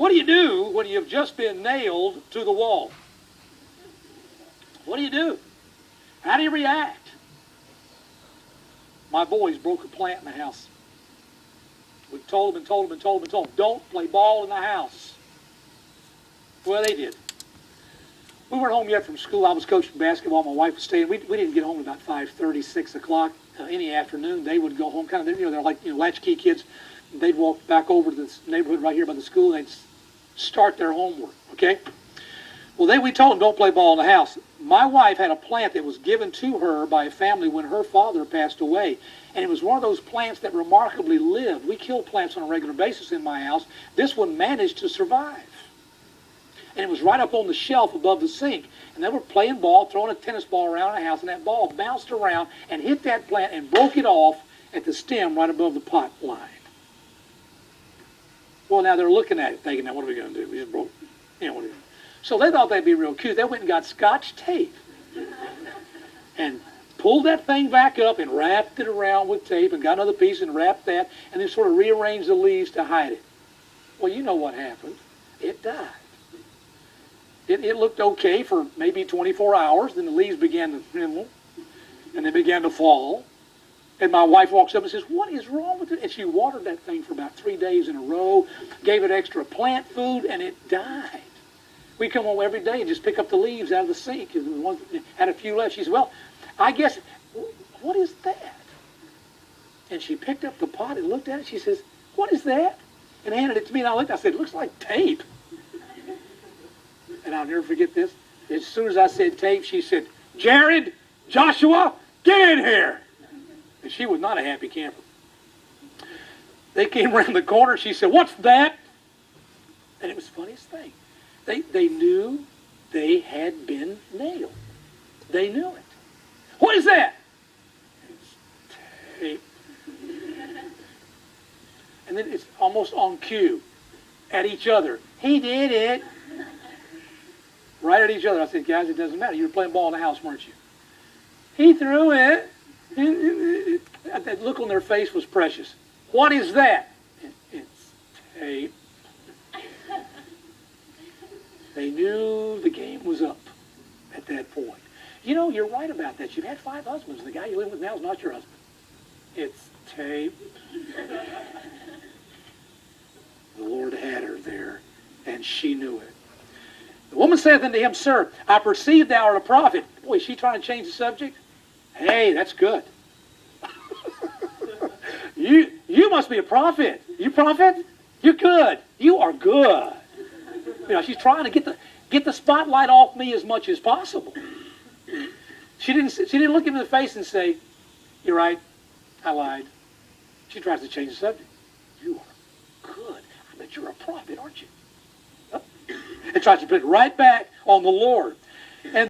What do you do when you've just been nailed to the wall? What do you do? How do you react? My boys broke a plant in the house. We told them, don't play ball in the house. Well, they did. We weren't home yet from school. I was coaching basketball. My wife was staying. We didn't get home about 5:30, 6 o'clock. Any afternoon, they would go home. Kind of, they're like latchkey kids. They'd walk back over to this neighborhood right here by the school, and they'd start their homework. Okay. Well, we told them don't play ball in the house. My wife had a plant that was given to her by a family when her father passed away, and it was one of those plants that remarkably lived. We kill plants on a regular basis in my house. This one managed to survive. And it was right up on the shelf above the sink. And they were playing ball, throwing a tennis ball around the house, and that ball bounced around and hit that plant and broke it off at the stem right above the pot line. Well, now they're looking at it thinking, now what are we going to do? We just broke, what are we doing? So they thought they'd be real cute. They went and got Scotch tape and pulled that thing back up and wrapped it around with tape and got another piece and wrapped that and then sort of rearranged the leaves to hide it. Well, you know what happened. It died. It looked okay for maybe 24 hours. Then the leaves began to tremble, and they began to fall. And my wife walks up and says, what is wrong with it? And she watered that thing for about 3 days in a row, gave it extra plant food, and it died. We come home every day and just pick up the leaves out of the sink. And one had a few left. She said, well, I guess, what is that? And she picked up the pot and looked at it. She says, what is that? And handed it to me, and I looked. I said, it looks like tape. And I'll never forget this. As soon as I said tape, she said, Jared, Joshua, get in here. And she was not a happy camper. They came around the corner. She said, what's that? And it was the funniest thing. They knew they had been nailed. They knew it. What is that? It's tape. And then it's almost on cue at each other. He did it. Right at each other. I said, guys, it doesn't matter. You were playing ball in the house, weren't you? He threw it. That look on their face was precious. What is that? It's tape. They knew the game was up at that point. You know, you're right about that. You've had 5 husbands. The guy you live with now is not your husband. It's tape. The Lord had her there, and she knew it. The woman saith unto him, Sir, I perceive thou art a prophet. Boy, is she trying to change the subject? Hey, that's good. You must be a prophet. You prophet? You're good. You are good. She's trying to get the spotlight off me as much as possible. She didn't look him in the face and say, you're right, I lied. She tries to change the subject. You are good. I bet you're a prophet, aren't you? And tries to put it right back on the Lord. And